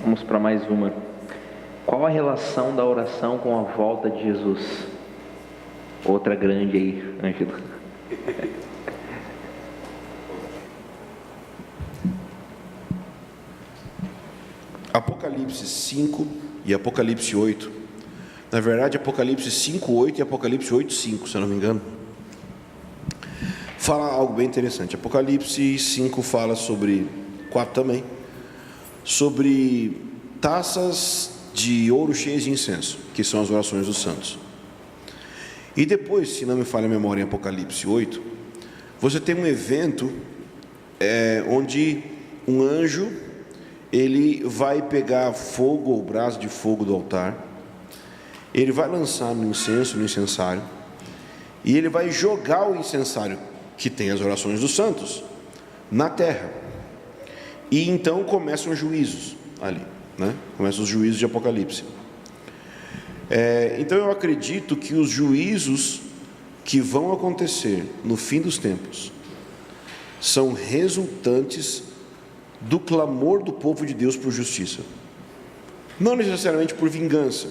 Vamos para mais uma. Qual a relação da oração com a volta de Jesus? Outra grande aí, Ângelo. Apocalipse 5 e Apocalipse 8. Na verdade, Apocalipse 5:8 e Apocalipse 8:5, se eu não me engano. Fala algo bem interessante. Apocalipse 5 fala sobre 4 também, sobre taças de ouro cheias de incenso, que são as orações dos santos. E depois, se não me falha a memória, em Apocalipse 8, você tem um evento onde um anjo, ele vai pegar fogo ou brasa de fogo do altar, ele vai lançar no incensário, e ele vai jogar o incensário, que tem as orações dos santos, na terra. E então começam os juízos ali, né? Começam os juízos de Apocalipse. Então eu acredito que os juízos que vão acontecer no fim dos tempos são resultantes do clamor do povo de Deus por justiça. Não necessariamente por vingança,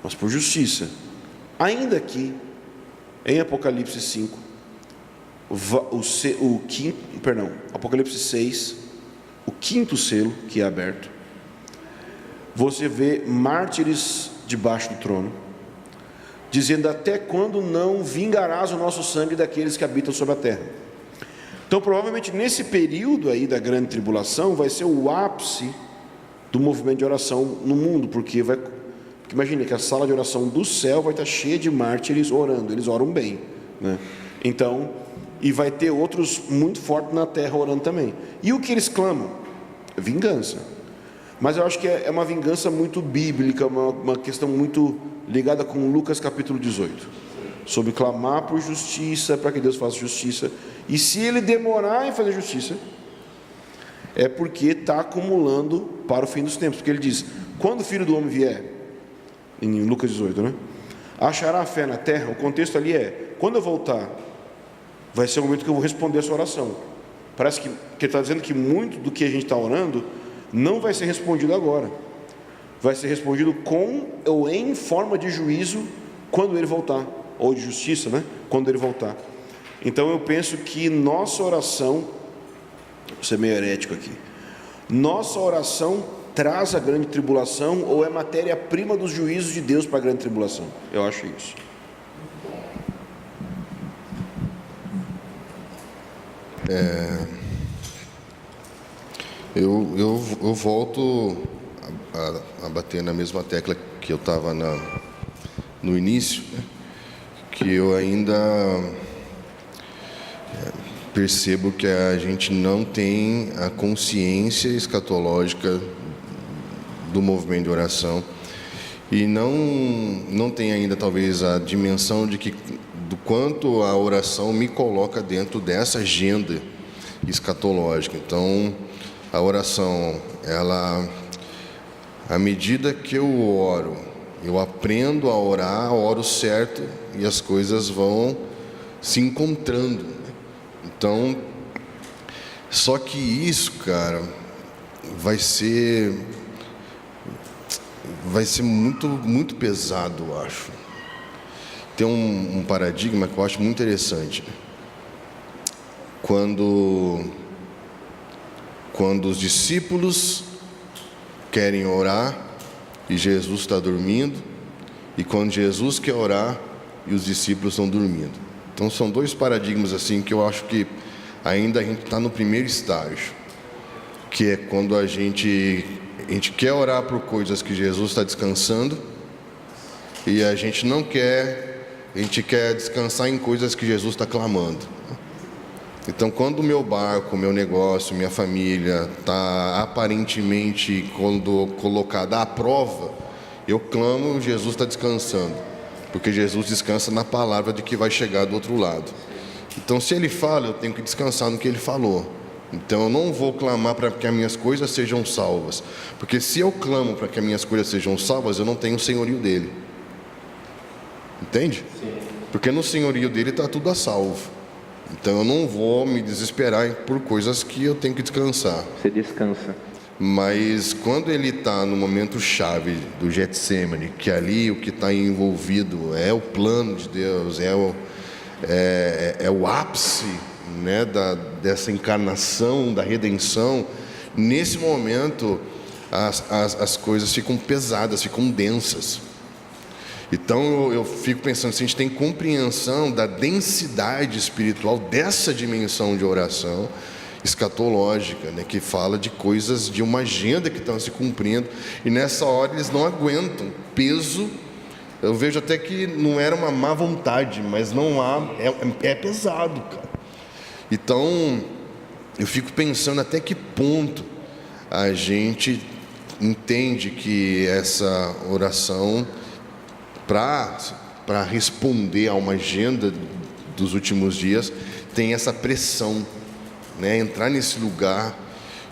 mas por justiça. Ainda que em Apocalipse 5, Apocalipse 6, o quinto selo que é aberto, você vê mártires debaixo do trono, dizendo: até quando não vingarás o nosso sangue daqueles que habitam sobre a terra? Então, provavelmente nesse período aí da grande tribulação vai ser o ápice do movimento de oração no mundo, porque imagine que a sala de oração do céu vai estar cheia de mártires orando, eles oram bem, né? Então, e vai ter outros muito fortes na terra orando também. E o que eles clamam? Vingança. Mas eu acho que é uma vingança muito bíblica, uma questão muito ligada com Lucas capítulo 18, sobre clamar por justiça, para que Deus faça justiça. E se ele demorar em fazer justiça, é porque está acumulando para o fim dos tempos. Porque ele diz: quando o Filho do Homem vier, em Lucas 18, né? Achará fé na terra. O contexto ali é: quando eu voltar, vai ser o momento que eu vou responder a sua oração. Parece que ele está dizendo que muito do que a gente está orando não vai ser respondido agora, vai ser respondido com ou em forma de juízo quando ele voltar, ou de justiça, né? Quando ele voltar. Então eu penso que nossa oração, vou ser meio herético aqui, nossa oração traz a grande tribulação, ou é matéria-prima dos juízos de Deus para a grande tribulação. Eu acho isso. Eu volto a bater na mesma tecla que eu estava no início, né? Que eu ainda percebo que a gente não tem a consciência escatológica do movimento de oração e não tem ainda talvez a dimensão do quanto a oração me coloca dentro dessa agenda escatológica. Então, a oração, à medida que eu oro, eu aprendo a orar, oro certo e as coisas vão se encontrando. Então, só que isso, cara, vai ser muito, muito pesado, eu acho. Tem um paradigma que eu acho muito interessante. Quando os discípulos querem orar e Jesus está dormindo, e quando Jesus quer orar e os discípulos estão dormindo. Então são dois paradigmas assim que eu acho que ainda a gente está no primeiro estágio, que é quando a gente quer orar por coisas que Jesus está descansando e a gente quer descansar em coisas que Jesus está clamando. Então, quando o meu barco, meu negócio, minha família está aparentemente colocada à prova, eu clamo, Jesus está descansando, porque Jesus descansa na palavra de que vai chegar do outro lado. Então, se Ele fala, eu tenho que descansar no que Ele falou. Então, eu não vou clamar para que as minhas coisas sejam salvas, porque se eu clamo para que as minhas coisas sejam salvas, eu não tenho o senhorio dEle. Entende? Sim. Porque no senhorio dEle está tudo a salvo. Então eu não vou me desesperar por coisas que eu tenho que descansar. Você descansa. Mas quando ele está no momento chave do Getsemane, que ali o que está envolvido é o plano de Deus, é o ápice, né, dessa encarnação, da redenção, nesse momento as coisas ficam pesadas, ficam densas. Então eu fico pensando, se a gente tem compreensão da densidade espiritual dessa dimensão de oração escatológica, né, que fala de coisas, de uma agenda que estão se cumprindo, e nessa hora eles não aguentam peso. Eu vejo até que não era uma má vontade, mas não há, é pesado, cara. Então eu fico pensando até que ponto a gente entende que essa oração, para responder a uma agenda dos últimos dias, tem essa pressão, né? Entrar nesse lugar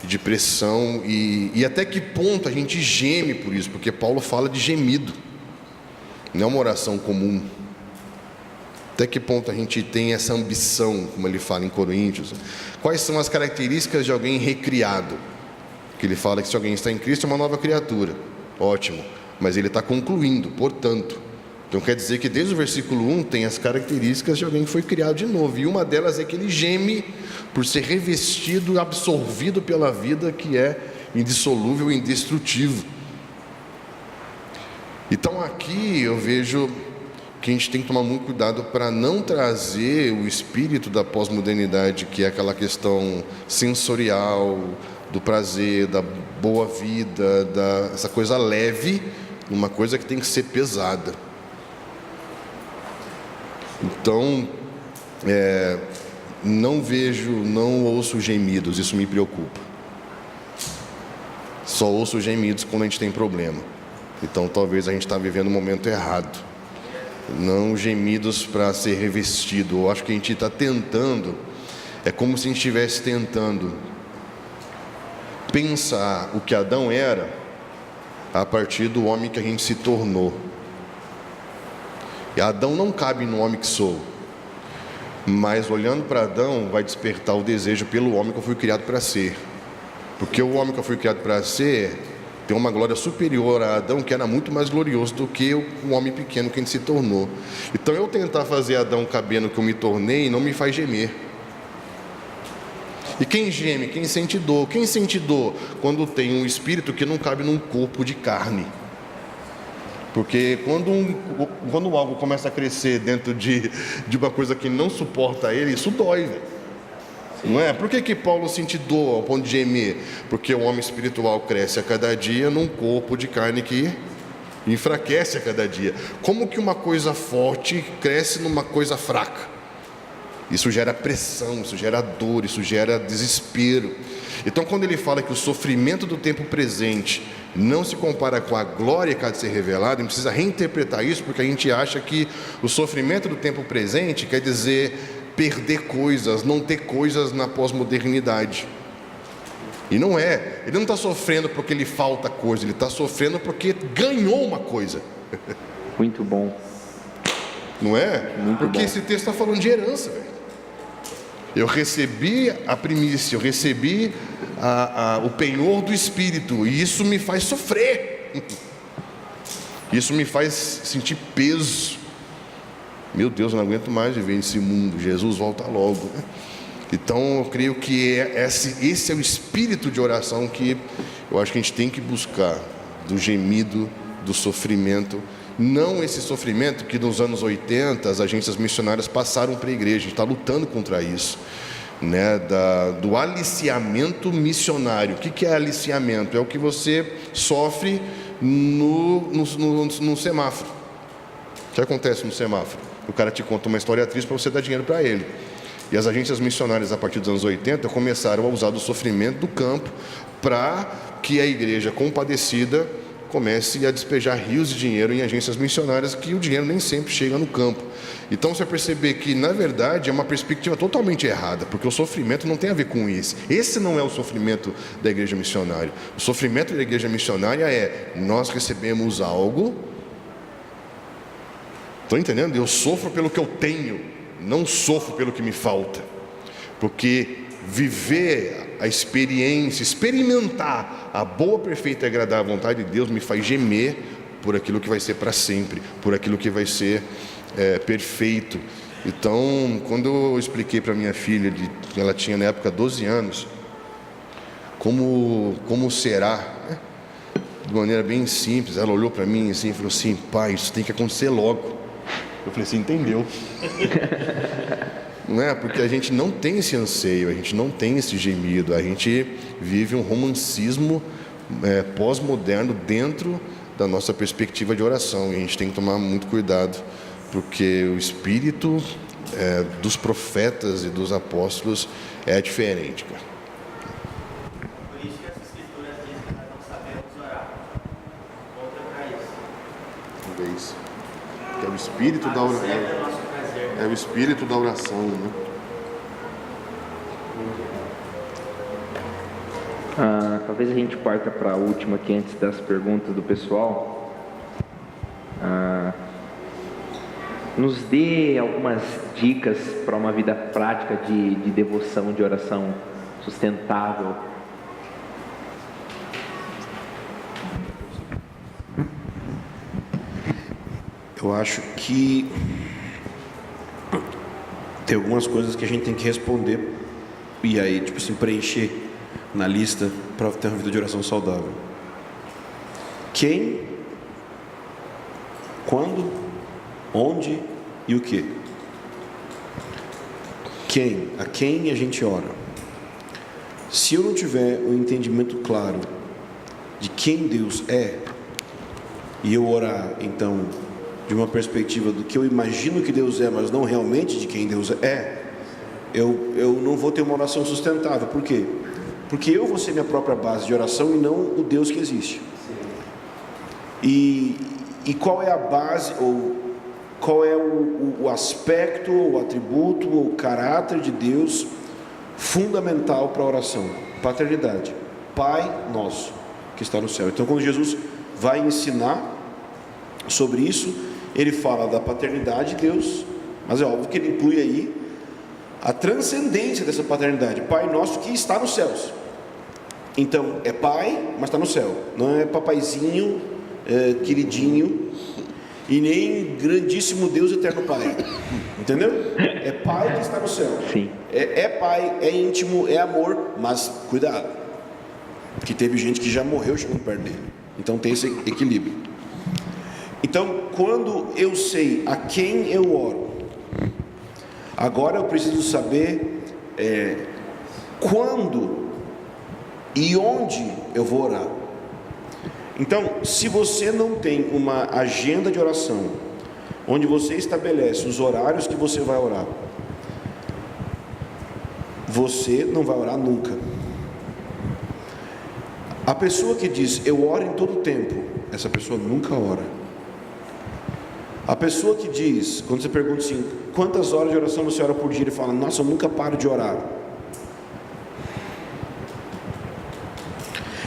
de pressão, e até que ponto a gente geme por isso, porque Paulo fala de gemido, não é uma oração comum. Até que ponto a gente tem essa ambição, como ele fala em Coríntios? Quais são as características de alguém recriado? Que ele fala que se alguém está em Cristo é uma nova criatura. Ótimo, mas ele está concluindo, portanto. Então quer dizer que desde o versículo 1 tem as características de alguém que foi criado de novo, e uma delas é que ele geme por ser revestido, absorvido pela vida que é indissolúvel e indestrutível. Então aqui eu vejo que a gente tem que tomar muito cuidado para não trazer o espírito da pós-modernidade, que é aquela questão sensorial, do prazer, da boa vida, essa coisa leve, uma coisa que tem que ser pesada. Então, não ouço gemidos, isso me preocupa. Só ouço gemidos quando a gente tem problema. Então talvez a gente está vivendo um momento errado. Não gemidos para ser revestido. Eu acho que a gente está tentando, é como se a gente estivesse tentando pensar o que Adão era a partir do homem que a gente se tornou. E Adão não cabe no homem que sou, mas olhando para Adão vai despertar o desejo pelo homem que eu fui criado para ser, porque o homem que eu fui criado para ser tem uma glória superior a Adão, que era muito mais glorioso do que o homem pequeno que a gente se tornou. Então eu tentar fazer Adão caber no que eu me tornei não me faz gemer. E quem geme? Quem sente dor? Quem sente dor? Quando tem um espírito que não cabe num corpo de carne. Porque quando algo começa a crescer dentro de uma coisa que não suporta ele, isso dói, velho. Não é? Por que Paulo sente dor ao ponto de gemer? Porque o homem espiritual cresce a cada dia num corpo de carne que enfraquece a cada dia. Como que uma coisa forte cresce numa coisa fraca? Isso gera pressão, isso gera dor, isso gera desespero. Então quando ele fala que o sofrimento do tempo presente não se compara com a glória que há de ser revelada, a gente precisa reinterpretar isso, porque a gente acha que o sofrimento do tempo presente quer dizer perder coisas, não ter coisas na pós-modernidade. E não é. Ele não está sofrendo porque lhe falta coisa, ele está sofrendo porque ganhou uma coisa. Muito bom. Não é? Muito porque bom. esse texto está falando de herança, velho. Eu recebi a primícia, eu recebi o penhor do Espírito, e isso me faz sofrer. Isso me faz sentir peso. Meu Deus, eu não aguento mais viver nesse mundo. Jesus volta logo. Então eu creio que esse é o espírito de oração que eu acho que a gente tem que buscar, do gemido, do sofrimento. Não esse sofrimento que nos anos 80 as agências missionárias passaram para a igreja. A gente está lutando contra isso, né? Do aliciamento missionário. O que é aliciamento? É o que você sofre no semáforo. O que acontece no semáforo? O cara te conta uma história triste para você dar dinheiro para ele. E as agências missionárias, a partir dos anos 80, começaram a usar do sofrimento do campo para que a igreja compadecida comece a despejar rios de dinheiro em agências missionárias, que o dinheiro nem sempre chega no campo. Então você vai perceber que, na verdade, é uma perspectiva totalmente errada, porque o sofrimento não tem a ver com isso. Esse não é o sofrimento da igreja missionária. O sofrimento da igreja missionária é: nós recebemos algo. Estão entendendo? Eu sofro pelo que eu tenho, não sofro pelo que me falta. Porque viver a experiência, experimentar a boa, perfeita e agradável vontade de Deus me faz gemer por aquilo que vai ser para sempre, por aquilo que vai ser perfeito. Então, quando eu expliquei para minha filha, ela tinha na época 12 anos, como será, né? De maneira bem simples, ela olhou para mim assim e falou assim: pai, isso tem que acontecer logo. Eu falei assim: entendeu? Não é? Porque a gente não tem esse anseio, a gente não tem esse gemido, a gente vive um romancismo pós-moderno dentro da nossa perspectiva de oração, e a gente tem que tomar muito cuidado, porque o espírito dos profetas e dos apóstolos é diferente, cara. Por isso que as escrituras dizem que nós não sabemos orar. Volta para isso. Que é o espírito da oração. Sempre é nosso prazer. É o espírito da oração, né? Talvez a gente parta para a última aqui antes das perguntas do pessoal. Nos dê algumas dicas para uma vida prática de devoção, de oração sustentável. Eu acho que tem algumas coisas que a gente tem que responder e aí, tipo assim, preencher na lista para ter uma vida de oração saudável. Quem, quando, onde e o que? Quem? A quem a gente ora? Se eu não tiver um entendimento claro de quem Deus é, e eu orar, então, de uma perspectiva do que eu imagino que Deus é, mas não realmente de quem Deus é, eu não vou ter uma oração sustentável. Por quê? Porque eu vou ser minha própria base de oração e não o Deus que existe. E qual é a base, ou qual é o aspecto, o atributo, o caráter de Deus fundamental para a oração? Paternidade. Pai nosso que está no céu. Então, quando Jesus vai ensinar sobre isso, ele fala da paternidade de Deus, mas é óbvio que ele inclui aí a transcendência dessa paternidade. Pai nosso que está nos céus. Então, é pai, mas está no céu. Não é papaizinho, queridinho, e nem grandíssimo Deus eterno Pai. Entendeu? É pai que está no céu. Sim. É pai, é íntimo, é amor, mas cuidado, porque teve gente que já morreu chegando perto dele. Então tem esse equilíbrio. Então, quando eu sei a quem eu oro, agora eu preciso saber quando e onde eu vou orar. Então, se você não tem uma agenda de oração, onde você estabelece os horários que você vai orar, você não vai orar nunca. A pessoa que diz, eu oro em todo tempo, essa pessoa nunca ora. A pessoa que diz, quando você pergunta assim, quantas horas de oração você ora por dia? Ele fala, nossa, eu nunca paro de orar.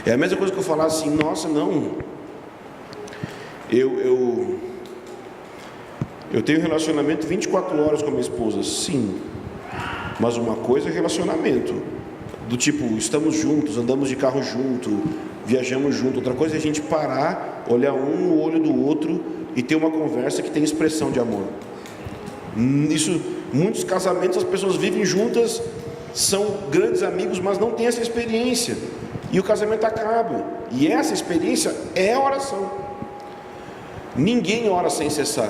É a mesma coisa que eu falar assim, nossa, não, eu tenho relacionamento 24 horas com a minha esposa. Sim, mas uma coisa é relacionamento, do tipo, estamos juntos, andamos de carro junto, viajamos junto. Outra coisa é a gente parar, olhar um no olho do outro e ter uma conversa que tem expressão de amor. Isso, muitos casamentos, as pessoas vivem juntas, são grandes amigos, mas não têm essa experiência, e o casamento acaba. E essa experiência é a oração. Ninguém ora sem cessar,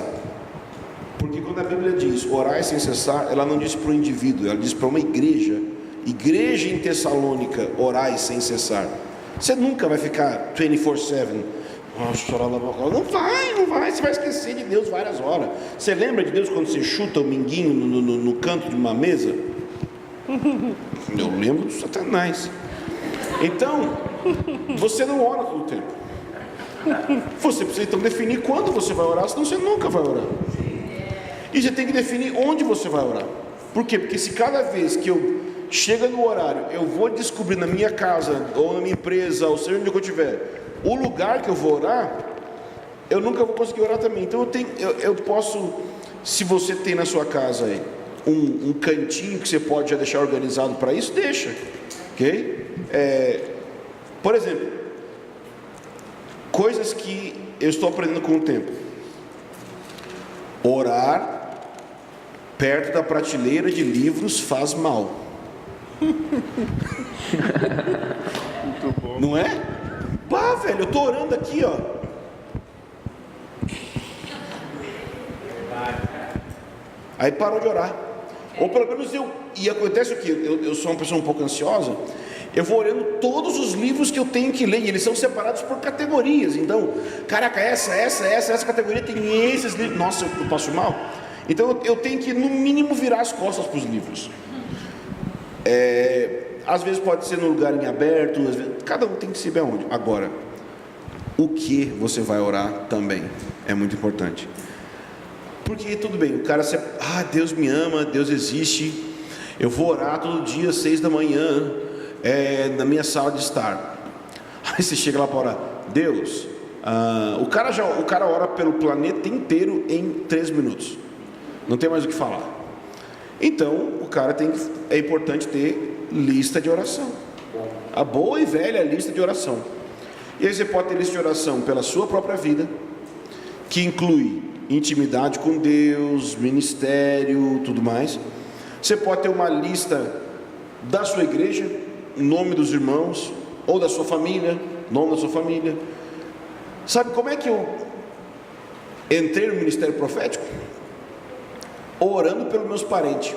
porque quando a Bíblia diz orar sem cessar, ela não diz para o indivíduo, ela diz para uma igreja em Tessalônica, orai sem cessar. Você nunca vai ficar 24/7. Não vai, você vai esquecer de Deus várias horas. Você lembra de Deus quando você chuta o minguinho no canto de uma mesa? Eu lembro do Satanás. Então, você não ora todo o tempo. Você precisa então definir quando você vai orar, senão você nunca vai orar. E você tem que definir onde você vai orar. Por quê? Porque se cada vez que eu chego no horário, eu vou descobrir na minha casa, ou na minha empresa, ou seja onde eu estiver, o lugar que eu vou orar, eu nunca vou conseguir orar também. Então eu posso, se você tem na sua casa aí um cantinho que você pode já deixar organizado para isso, deixa, ok? Por exemplo, coisas que eu estou aprendendo com o tempo: orar perto da prateleira de livros faz mal. Muito bom. Não é? Pá, velho, eu tô orando aqui, ó. Aí parou de orar. Ou pelo menos e acontece o que? Eu sou uma pessoa um pouco ansiosa. Eu vou olhando todos os livros que eu tenho que ler, e eles são separados por categorias. Então, caraca, essa categoria tem esses livros. Nossa, eu passo mal. Então eu tenho que, no mínimo, virar as costas para os livros. Às vezes pode ser no lugar em aberto, às vezes, cada um tem que saber aonde. Agora, o que você vai orar também é muito importante. Porque tudo bem, o cara, Deus me ama, Deus existe, eu vou orar todo dia às 6 da manhã, na minha sala de estar. Aí você chega lá para orar: Deus, o cara ora pelo planeta inteiro em 3 minutos, não tem mais o que falar. Então o cara é importante ter lista de oração, a boa e velha lista de oração. E aí você pode ter lista de oração pela sua própria vida, que inclui intimidade com Deus, ministério, tudo mais. Você pode ter uma lista da sua igreja, nome dos irmãos, ou da sua família, nome da sua família. Sabe como é que eu entrei no ministério profético? Orando pelos meus parentes.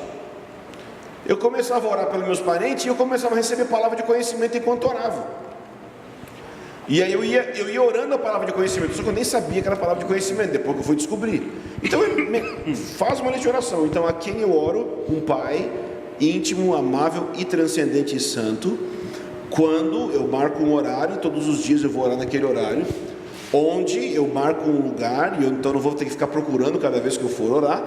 Eu começava a orar pelos meus parentes e eu começava a receber palavra de conhecimento enquanto orava. E aí eu ia orando a palavra de conhecimento, só que eu nem sabia que era palavra de conhecimento, depois que eu fui descobrir. Então faz uma lista de oração. Então, a quem eu oro? Um pai íntimo, amável e transcendente e santo. Quando eu marco um horário, todos os dias eu vou orar naquele horário, onde eu marco um lugar, e então não vou ter que ficar procurando cada vez que eu for orar.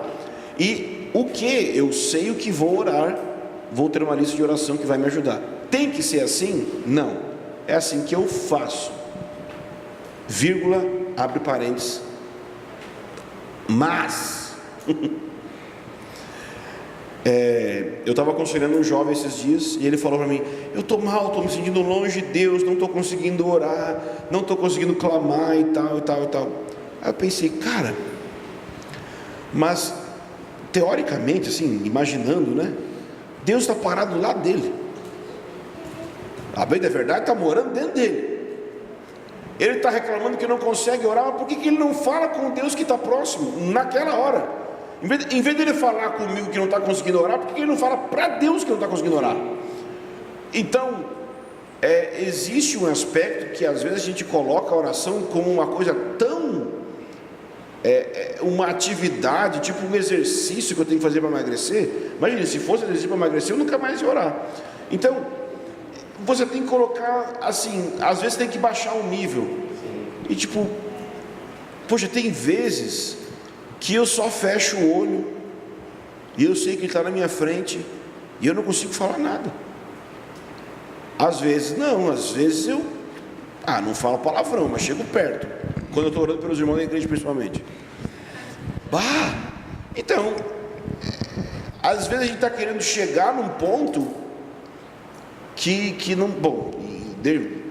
E o que? Eu sei o que vou orar, vou ter uma lista de oração que vai me ajudar. Tem que ser assim? Não. É assim que eu faço. Vírgula, abre parênteses. Mas eu estava aconselhando um jovem esses dias, e ele falou para mim: eu estou mal, estou me sentindo longe de Deus, não estou conseguindo orar, não estou conseguindo clamar e tal, e tal, e tal. Aí eu pensei: cara, mas teoricamente, assim, imaginando, né, Deus está parado do lado dele. A bem da verdade, está morando dentro dele. Ele está reclamando que não consegue orar, mas por que ele não fala com Deus que está próximo, naquela hora? Em vez dele falar comigo que não está conseguindo orar, por que ele não fala para Deus que não está conseguindo orar? Então, existe um aspecto que às vezes a gente coloca a oração como uma coisa tão... uma atividade, tipo um exercício que eu tenho que fazer para emagrecer. Imagina, se fosse exercício para emagrecer, eu nunca mais ia orar. Então, você tem que colocar assim, às vezes tem que baixar o nível. E tipo, poxa, tem vezes que eu só fecho o olho e eu sei que ele está na minha frente e eu não consigo falar nada. Às vezes não, às vezes eu não falo palavrão, mas chego perto, quando eu estou orando pelos irmãos da igreja principalmente. Então, às vezes a gente está querendo chegar num ponto que não... Bom,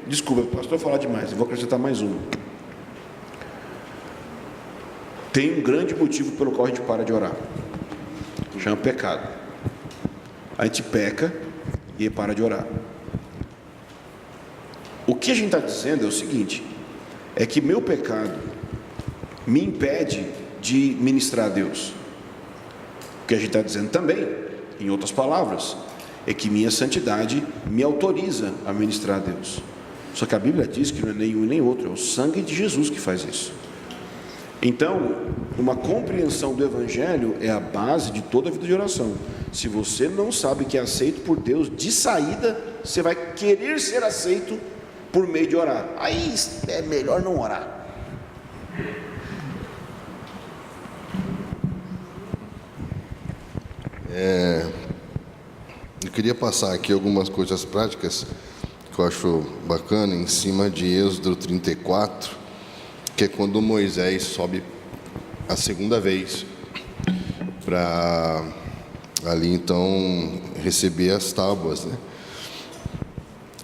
desculpa, pastor, falar demais, eu vou acrescentar mais uma. Tem um grande motivo pelo qual a gente para de orar. Chama pecado. A gente peca e para de orar. O que a gente está dizendo é o seguinte: é que meu pecado me impede de ministrar a Deus. O que a gente está dizendo também, em outras palavras, é que minha santidade me autoriza a ministrar a Deus. Só que a Bíblia diz que não é nenhum nem outro, é o sangue de Jesus que faz isso. Então, uma compreensão do Evangelho é a base de toda a vida de oração. Se você não sabe que é aceito por Deus, de saída, você vai querer ser aceito por meio de orar. Aí é melhor não orar. Eu queria passar aqui algumas coisas práticas que eu acho bacana em cima de Êxodo 34, que é quando Moisés sobe a segunda vez para ali então receber as tábuas, né?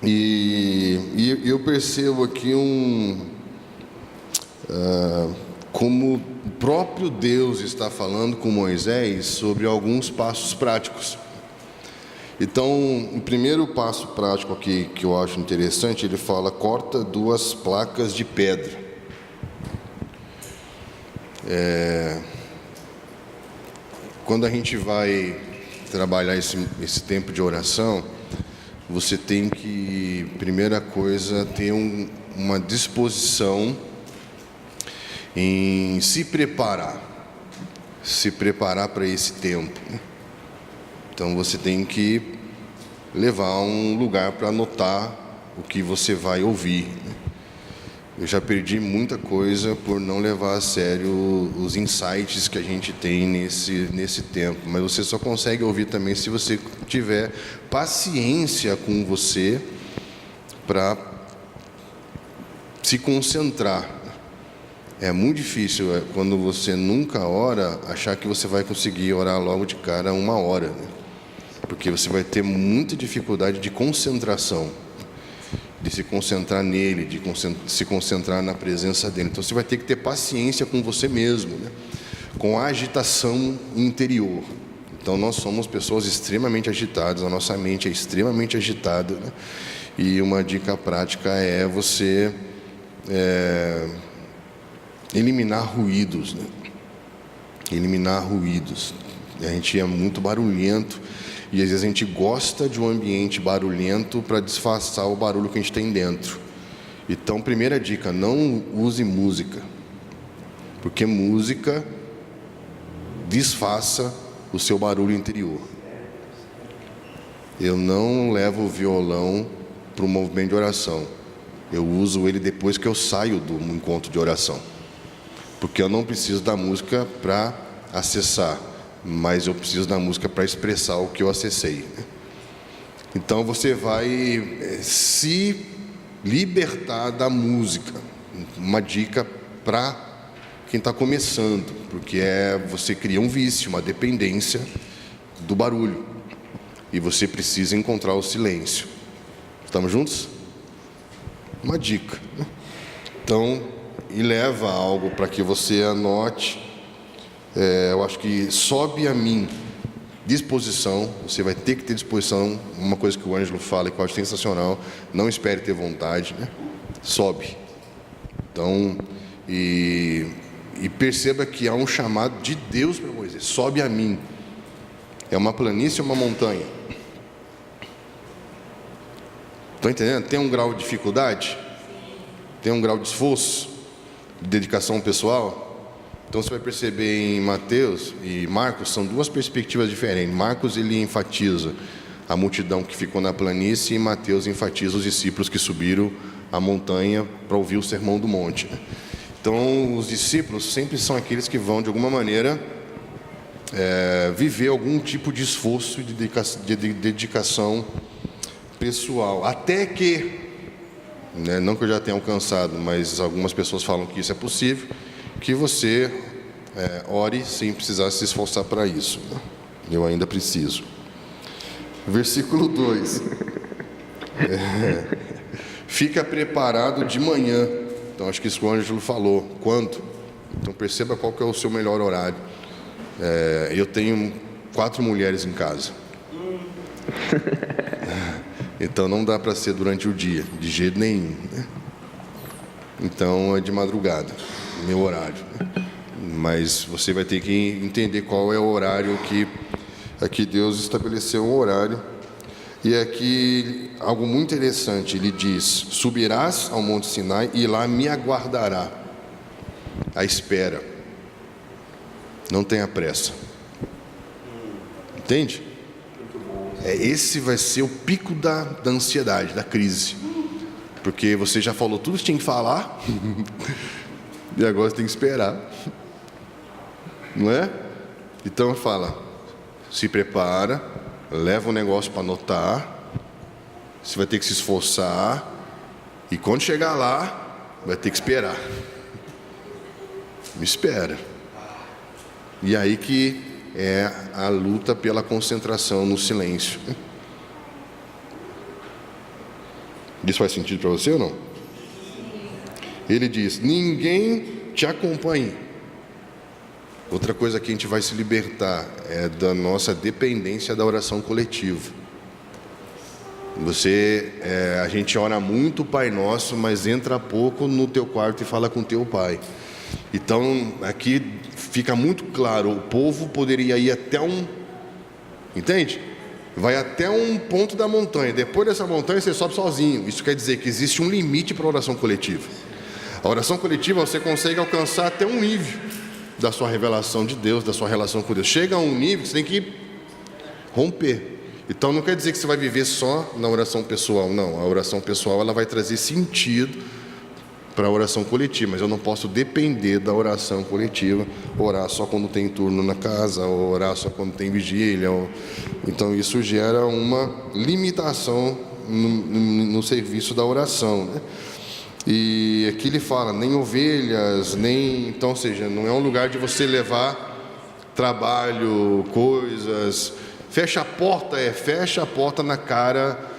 E eu percebo aqui como o próprio Deus está falando com Moisés sobre alguns passos práticos. Então, o primeiro passo prático aqui que eu acho interessante, ele fala: corta 2 placas de pedra. Quando a gente vai trabalhar esse tempo de oração, você tem que, primeira coisa, ter uma disposição em se preparar para esse tempo. Então você tem que levar um lugar para anotar o que você vai ouvir. Eu já perdi muita coisa por não levar a sério os insights que a gente tem nesse tempo. Mas você só consegue ouvir também se você tiver paciência com você para se concentrar. É muito difícil quando você nunca ora, achar que você vai conseguir orar logo de cara 1 hora, né? Porque você vai ter muita dificuldade de concentração, de se concentrar nele, de se concentrar na presença dele. Então você vai ter que ter paciência com você mesmo, né? Com a agitação interior. Então nós somos pessoas extremamente agitadas, a nossa mente é extremamente agitada, né? E uma dica prática é você eliminar ruídos, né? Eliminar ruídos. A gente é muito barulhento e às vezes a gente gosta de um ambiente barulhento para disfarçar o barulho que a gente tem dentro. Então, primeira dica: não use música, porque música disfarça o seu barulho interior. Eu não levo o violão para o movimento de oração. Eu uso ele depois que eu saio do encontro de oração, porque eu não preciso da música para acessar, mas eu preciso da música para expressar o que eu acessei. Então você vai se libertar da música. Uma dica para quem está começando, porque você cria um vício, uma dependência do barulho, e você precisa encontrar o silêncio. Estamos juntos? Uma dica. Então, e leva algo para que você anote. Eu acho que sobe a mim disposição. Você vai ter que ter disposição. Uma coisa que o Ângelo fala e que eu acho sensacional: não espere ter vontade, né? Sobe. Então, e perceba que há um chamado de Deus para Moisés: sobe a mim. É uma planície ou uma montanha? Estão entendendo? Tem um grau de dificuldade? Tem um grau de esforço? De dedicação pessoal? Então você vai perceber em Mateus e Marcos, são 2 perspectivas diferentes. Marcos, ele enfatiza a multidão que ficou na planície, e Mateus enfatiza os discípulos que subiram a montanha para ouvir o sermão do monte. Então os discípulos sempre são aqueles que vão de alguma maneira viver algum tipo de esforço e de dedicação pessoal, até que, não que eu já tenha alcançado, mas algumas pessoas falam que isso é possível, que você ore sem precisar se esforçar para isso. Eu ainda preciso. Versículo 2. Fica preparado de manhã. Então acho que isso o Ângelo falou. Quando? Então perceba qual que é o seu melhor horário. Eu tenho 4 mulheres em casa. Então não dá para ser durante o dia, de jeito nenhum, né? Então é de madrugada, meu horário. Mas você vai ter que entender qual é o horário que aqui Deus estabeleceu um horário. E aqui algo muito interessante, ele diz: subirás ao Monte Sinai e lá me aguardará. A espera. Não tenha pressa. Entende? Esse vai ser o pico da ansiedade, da crise. Porque você já falou tudo que tinha que falar e agora você tem que esperar. Não é? Então fala: se prepara, leva um negócio para anotar, você vai ter que se esforçar, e quando chegar lá, vai ter que esperar. Me espera. E aí que é a luta pela concentração no silêncio. Isso faz sentido para você ou não? Ele diz: ninguém te acompanhe. Outra coisa que a gente vai se libertar é da nossa dependência da oração coletiva. A gente ora muito o Pai Nosso, mas entra pouco no teu quarto e fala com teu pai. Então, aqui fica muito claro, o povo poderia ir até entende? Vai até um ponto da montanha, depois dessa montanha você sobe sozinho. Isso quer dizer que existe um limite para a oração coletiva. A oração coletiva você consegue alcançar até um nível da sua revelação de Deus, da sua relação com Deus. Chega a um nível que você tem que romper. Então não quer dizer que você vai viver só na oração pessoal, não. A oração pessoal ela vai trazer sentido para a oração coletiva, mas eu não posso depender da oração coletiva, orar só quando tem turno na casa, ou orar só quando tem vigília. Então isso gera uma limitação no serviço da oração, né? E aqui ele fala, nem ovelhas, então, ou seja, não é um lugar de você levar trabalho, coisas. Fecha a porta na cara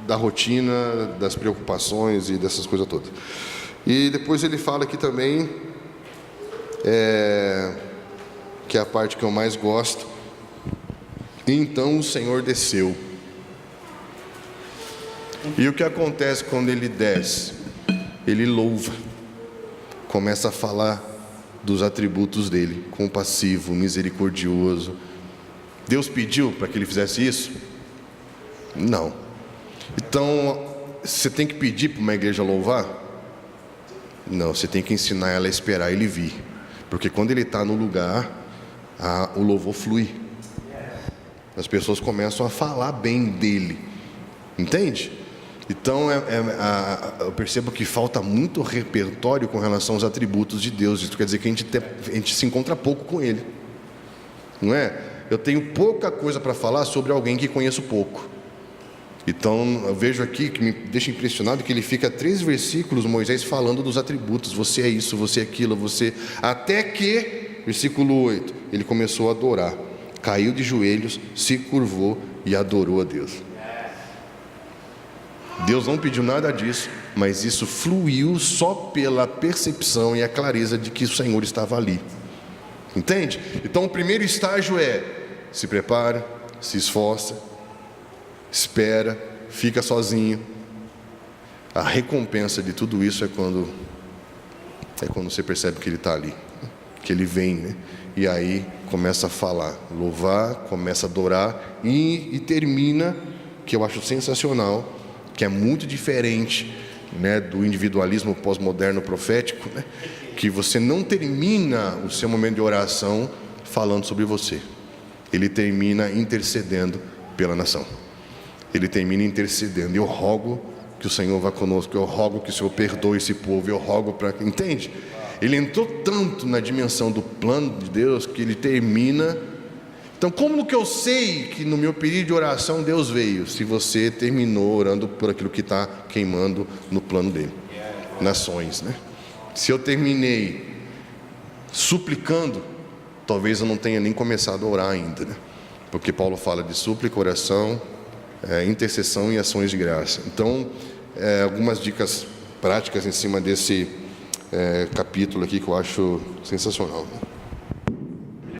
da rotina, das preocupações e dessas coisas todas. E depois ele fala aqui também, que é a parte que eu mais gosto. Então o Senhor desceu. E o que acontece quando ele desce? Ele louva, começa a falar dos atributos dele: compassivo, misericordioso. Deus pediu para que ele fizesse isso? Não. Então, você tem que pedir para uma igreja louvar? Não, você tem que ensinar ela a esperar ele vir. Porque quando ele está no lugar, o louvor flui. As pessoas começam a falar bem dele. Entende? Então, eu percebo que falta muito repertório com relação aos atributos de Deus. Isso quer dizer que a gente se encontra pouco com ele. Não é? Eu tenho pouca coisa para falar sobre alguém que conheço pouco. Então, eu vejo aqui, que me deixa impressionado, que ele fica 3 versículos, Moisés, falando dos atributos. Você é isso, você é aquilo, você... Até que, versículo 8, ele começou a adorar. Caiu de joelhos, se curvou e adorou a Deus. Deus não pediu nada disso, mas isso fluiu só pela percepção e a clareza de que o Senhor estava ali. Entende? Então o primeiro estágio é: se prepara, se esforça, espera, fica sozinho. A recompensa de tudo isso é quando você percebe que ele está ali, que ele vem, né? E aí começa a falar, louvar, começa a adorar e termina, que eu acho sensacional, que é muito diferente, né, do individualismo pós-moderno profético, né, que você não termina o seu momento de oração falando sobre você. Ele termina intercedendo pela nação. Ele termina intercedendo. Eu rogo que o Senhor vá conosco. Eu rogo que o Senhor perdoe esse povo. Eu rogo para... Entende? Ele entrou tanto na dimensão do plano de Deus que ele termina... Então, como que eu sei que no meu período de oração Deus veio? Se você terminou orando por aquilo que está queimando no plano dele. Nações, né? Se eu terminei suplicando, talvez eu não tenha nem começado a orar ainda, né? Porque Paulo fala de súplica, oração, intercessão e ações de graça. Então, algumas dicas práticas em cima desse capítulo aqui que eu acho sensacional, né?